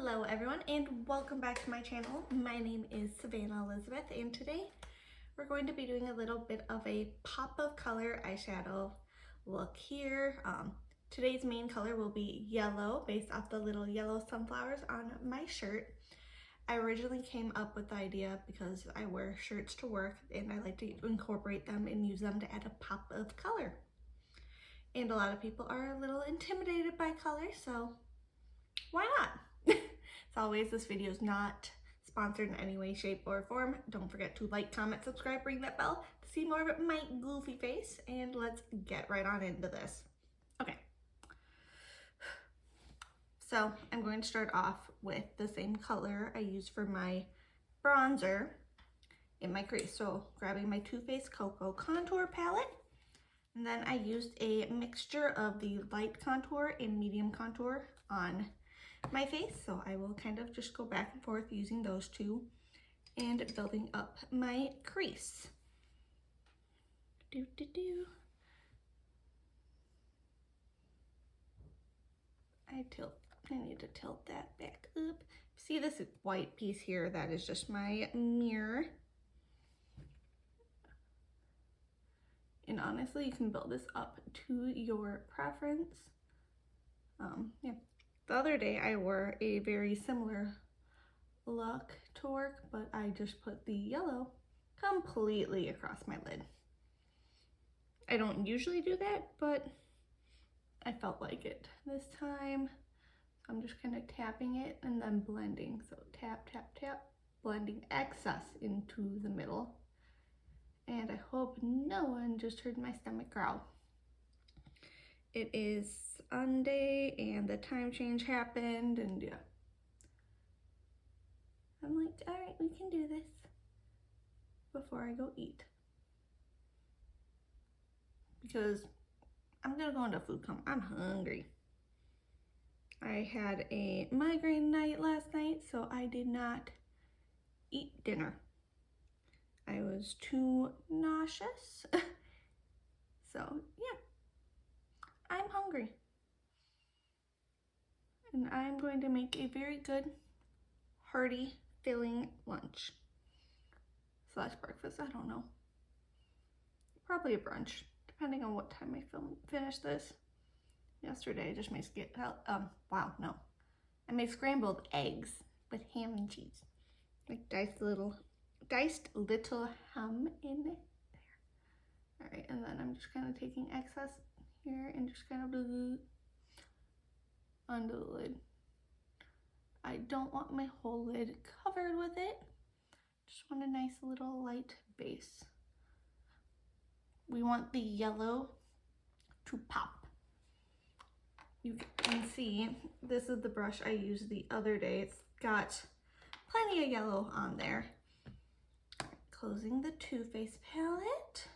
Hello everyone and welcome back to my channel. My name is Savannah Elizabeth and today we're going to be doing a little bit of a pop of color eyeshadow look here. Today's main color will be yellow based off the little yellow sunflowers on my shirt. I originally came up with the idea because I wear shirts to work and I like to incorporate them and use them to add a pop of color. And a lot of people are a little intimidated by color, so why not? As always, this video is not sponsored in any way, shape, or form. Don't forget to like, comment, subscribe, ring that bell to see more of my goofy face, and let's get right on into this. Okay. So I'm going to start off with the same color I used for my bronzer in my crease. So grabbing my Too Faced Cocoa Contour Palette, and then I used a mixture of the light contour and medium contour on my face. So I will kind of just go back and forth using those two and building up my crease. I need to tilt that back up. See this white piece here? That is just my mirror. And honestly, you can build this up to your preference. Yeah. The other day I wore a very similar look to work, but I just put the yellow completely across my lid. I don't usually do that, but I felt like it this time. So I'm just kind of tapping it and then blending. So tap, tap, tap, blending excess into the middle. And I hope no one just heard my stomach growl. It is Sunday and the time change happened, and yeah. I'm like, all right, we can do this before I go eat. Because I'm gonna go into food coma. I'm hungry. I had a migraine night last night, so I did not eat dinner. I was too nauseous. So yeah, I'm hungry. And I'm going to make a very good, hearty, filling lunch. Slash breakfast, I don't know. Probably a brunch, depending on what time I finished this. Yesterday I just made, I made scrambled eggs with ham and cheese. Like diced little ham in there. All right, and then I'm just kind of taking excess here and just kind of under the lid. I don't want my whole lid covered with it. Just want a nice little light base. We want the yellow to pop. You can see this is the brush I used the other day. It's got plenty of yellow on there. Closing the Too Faced palette.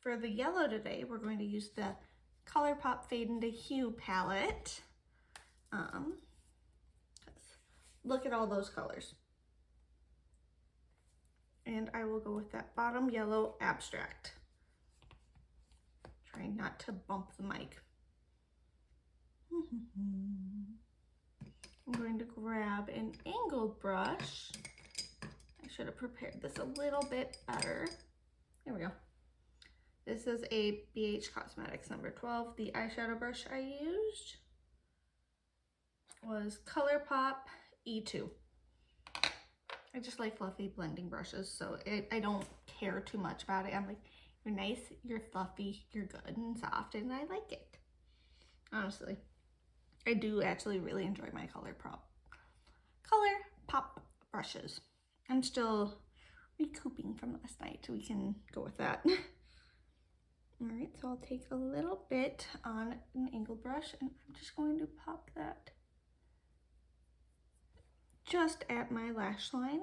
For the yellow today, we're going to use the ColourPop Fade into Hue palette. Look at all those colors. And I will go with that bottom yellow abstract. Trying not to bump the mic. I'm going to grab an angled brush. I should have prepared this a little bit better. There we go. This is a BH Cosmetics number 12. The eyeshadow brush I used was ColourPop E2. I just like fluffy blending brushes, so I don't care too much about it. I'm like, you're nice, you're fluffy, you're good and soft, and I like it. Honestly, I do actually really enjoy my ColourPop brushes. I'm still recouping from last night, so we can go with that. All right, so I'll take a little bit on an angled brush and I'm just going to pop that just at my lash line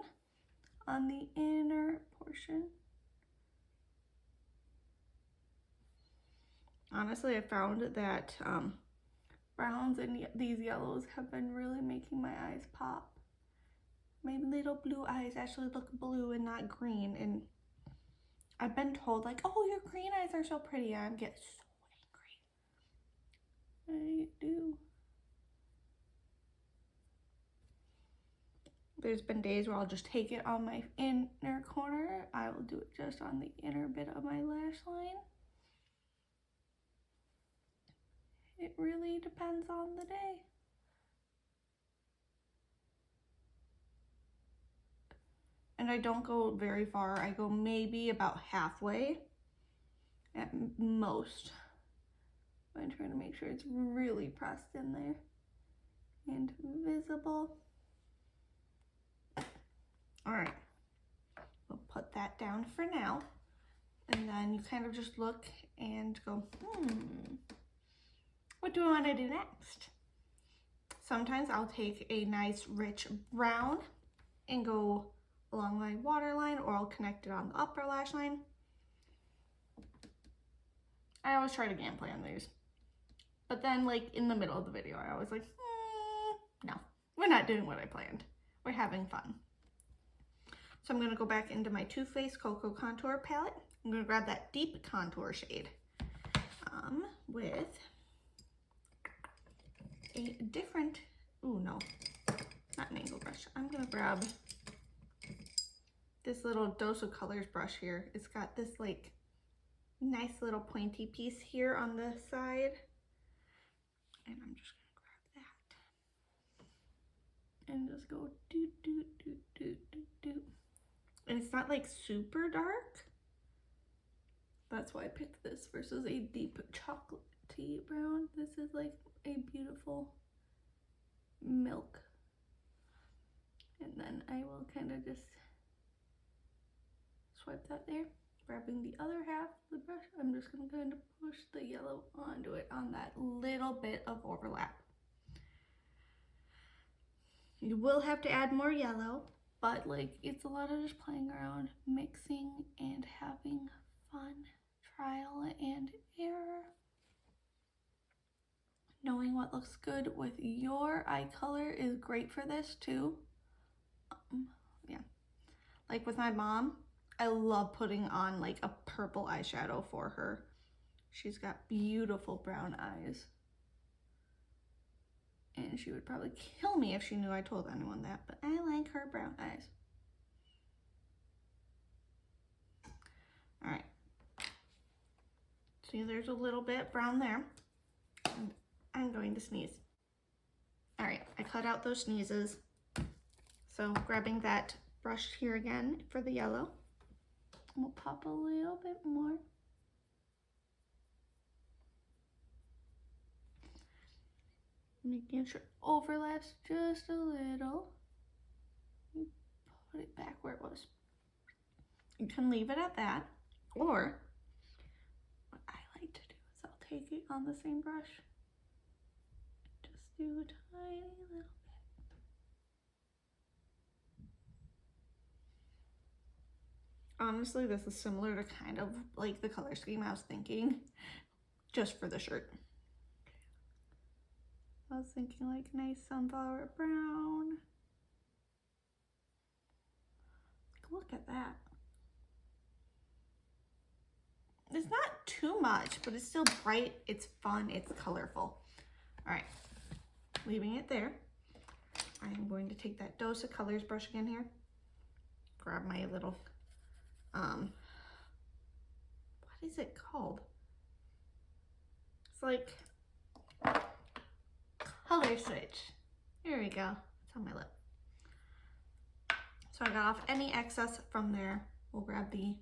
on the inner portion. Honestly, I found that browns and these yellows have been really making my eyes pop. My little blue eyes actually look blue and not green, and I've been told like, oh, your green eyes are so pretty. I get so angry. I do. There's been days where I'll just take it on my inner corner. I will do it just on the inner bit of my lash line. It really depends on the day. And I don't go very far. I go maybe about halfway at most. I'm trying to make sure it's really pressed in there and visible. All right, we'll put that down for now. And then you kind of just look and go, what do I want to do next? Sometimes I'll take a nice rich brown and go along my waterline, or I'll connect it on the upper lash line. I always try to game plan these. But then like in the middle of the video, I always like, no, we're not doing what I planned. We're having fun. So I'm gonna go back into my Too Faced Cocoa Contour palette. I'm gonna grab that deep contour shade with a different, not an angle brush. I'm gonna grab this little Dose of Colors brush here. It's got this like nice little pointy piece here on the side. And I'm just gonna grab that and just go do, do, do, do, do, do. And it's not like super dark. That's why I picked this versus a deep chocolatey brown. This is like a beautiful milk. And then I will kind of just swipe that there. Grabbing the other half of the brush, I'm just going to kind of push the yellow onto it on that little bit of overlap. You will have to add more yellow, but like it's a lot of just playing around, mixing and having fun, trial and error. Knowing what looks good with your eye color is great for this too. Yeah, like with my mom, I love putting on like a purple eyeshadow for her. She's got beautiful brown eyes. And she would probably kill me if she knew I told anyone that, but I like her brown eyes. All right. See, there's a little bit brown there. And I'm going to sneeze. All right, I cut out those sneezes. So grabbing that brush here again for the yellow. We'll pop a little bit more. Making sure it overlaps just a little. Put it back where it was. You can leave it at that, or what I like to do is I'll take it on the same brush. Just do a tiny little bit. Honestly, this is similar to kind of like the color scheme I was thinking, just for the shirt. I was thinking like nice sunflower brown. Look at that. It's not too much, but it's still bright, it's fun, it's colorful. All right, leaving it there. I am going to take that Dose of Colors brush again here. Grab my little, what is it called? It's like color switch. Here we go. It's on my lip. So I got off any excess from there. We'll grab the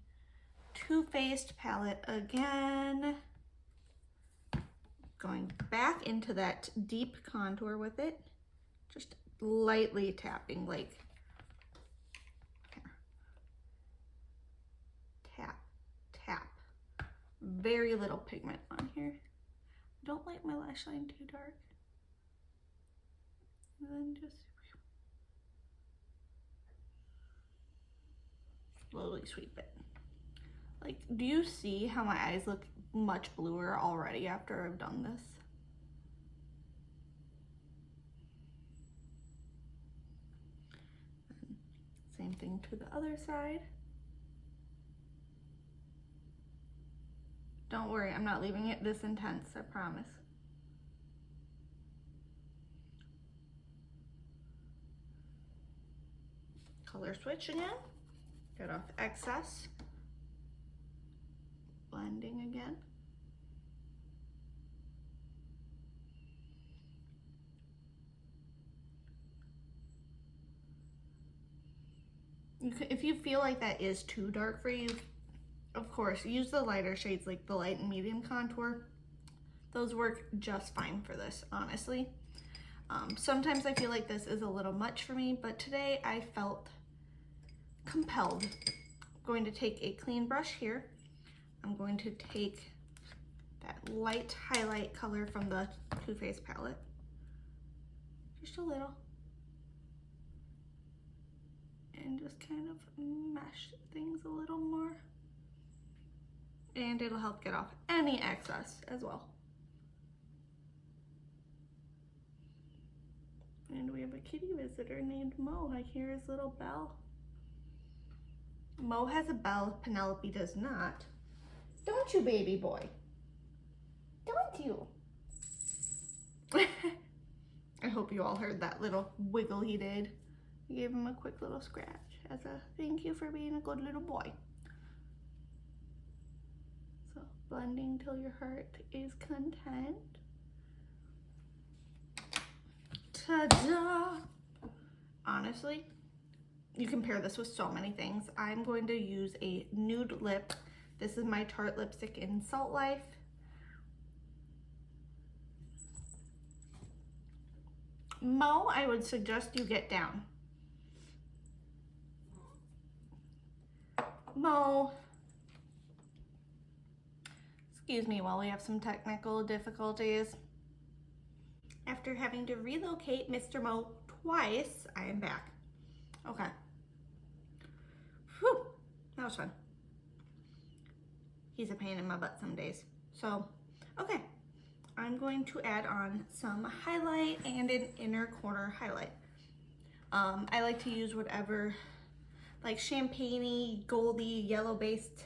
Too Faced palette again. Going back into that deep contour with it. Just lightly tapping, like here. Tap, tap. Very little pigment on here. I don't like my lash line too dark. And then just slowly sweep it. Like, do you see how my eyes look much bluer already after I've done this? And same thing to the other side. Don't worry, I'm not leaving it this intense, I promise. color switch again. Get off excess. Blending again. If you feel like that is too dark for you, of course, use the lighter shades like the light and medium contour. Those work just fine for this, honestly. Sometimes I feel like this is a little much for me, but today I felt compelled. I'm going to take a clean brush here. I'm going to take that light highlight color from the Too Faced palette. Just a little. And just kind of mesh things a little more. And it'll help get off any excess as well. And we have a kitty visitor named Mo. I hear his little bell. Mo has a bell, Penelope does not. Don't you, baby boy? Don't you? I hope you all heard that little wiggle he did. I gave him a quick little scratch as a thank you for being a good little boy. So blending till your heart is content. Ta-da! Honestly, you can pair this with so many things. I'm going to use a nude lip. This is my Tarte lipstick in Salt Life. Mo, I would suggest you get down. Mo. Excuse me while we have some technical difficulties. After having to relocate Mr. Mo twice, I am back. Okay. Whew, that was fun. He's a pain in my butt some days. So, okay. I'm going to add on some highlight and an inner corner highlight. I like to use whatever, like champagne-y, goldy, yellow-based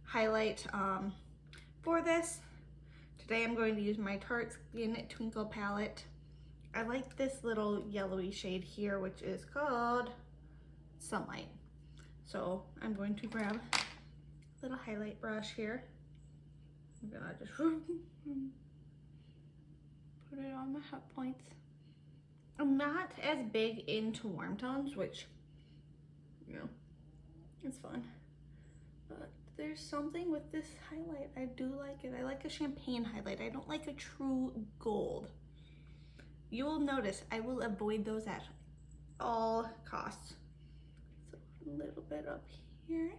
highlight for this. Today I'm going to use my Tarte Skin Twinkle palette. I like this little yellowy shade here, which is called Sunlight. So I'm going to grab a little highlight brush here. I'm gonna just put it on the hot points. I'm not as big into warm tones, which, you know, it's fun. But there's something with this highlight. I do like it. I like a champagne highlight. I don't like a true gold. You will notice I will avoid those at all costs. So a little bit up here.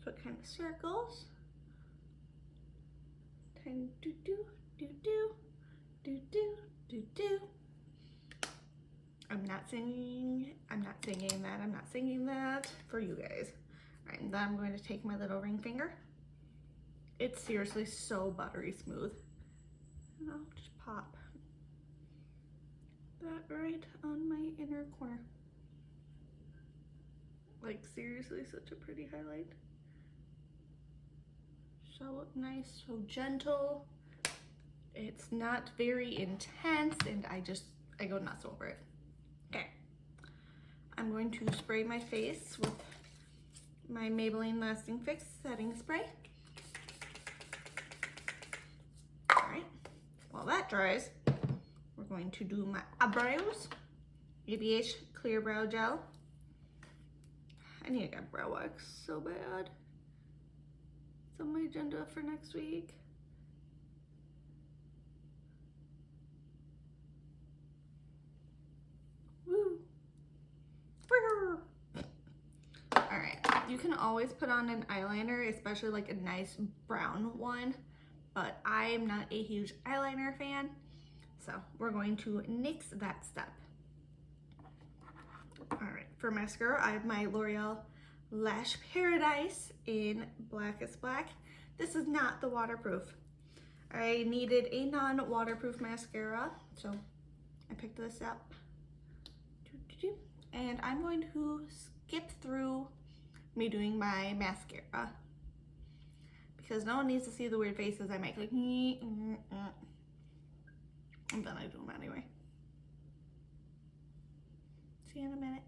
So it kind of circles. Tiny do-do, do-do, do-do, do-do. I'm not singing that for you guys. All right, and then I'm going to take my little ring finger. It's seriously so buttery smooth. And I'll just pop that right on my inner corner. Like seriously, such a pretty highlight. So nice, so gentle. It's not very intense, and I go nuts over it. Okay, I'm going to spray my face with my Maybelline Lasting Fix setting spray. All right, while that dries, we're going to do my eyebrows. ABH Clear Brow Gel. I need to get brow wax so bad. It's on my agenda for next week. Woo! Alright, you can always put on an eyeliner, especially like a nice brown one, but I'm not a huge eyeliner fan, so we're going to nix that step. Alright, for mascara, I have my L'Oreal Lash Paradise in Blackest Black. This is not the waterproof. I needed a non-waterproof mascara, so I picked this up. And I'm going to skip through me doing my mascara because no one needs to see the weird faces I make, like and then I do them anyway. See you in a minute.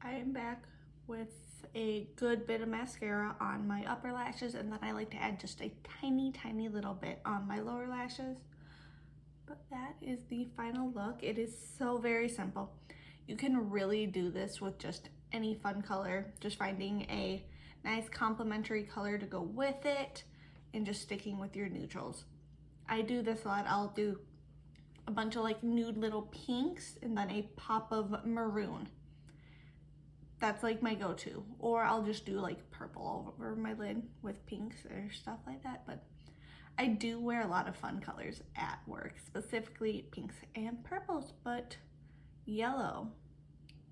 I am back with a good bit of mascara on my upper lashes, and then I like to add just a tiny little bit on my lower lashes. But that is the final look. It is so very simple. You can really do this with just any fun color, just finding a nice complementary color to go with it and just sticking with your neutrals. I do this a lot. I'll do a bunch of like nude little pinks and then a pop of maroon. That's like my go-to. Or I'll just do like purple all over my lid with pinks or stuff like that. But I do wear a lot of fun colors at work, specifically pinks and purples, but yellow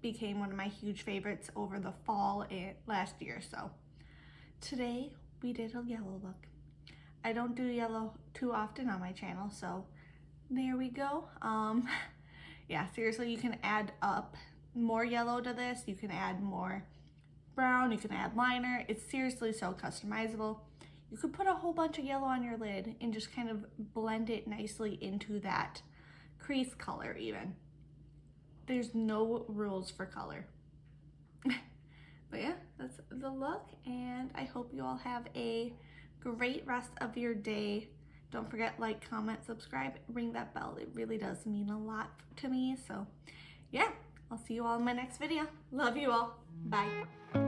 became one of my huge favorites over the fall and last year. So today we did a yellow look. I don't do yellow too often on my channel, so there we go. Yeah, seriously, you can add up more yellow to this. You can add more brown, you can add liner. It's seriously so customizable. You could put a whole bunch of yellow on your lid and just kind of blend it nicely into that crease color even. There's no rules for color. But yeah, that's the look, and I hope you all have a great rest of your day. Don't forget, like, comment, subscribe, ring that bell. It really does mean a lot to me. So yeah, I'll see you all in my next video. Love you all. Bye.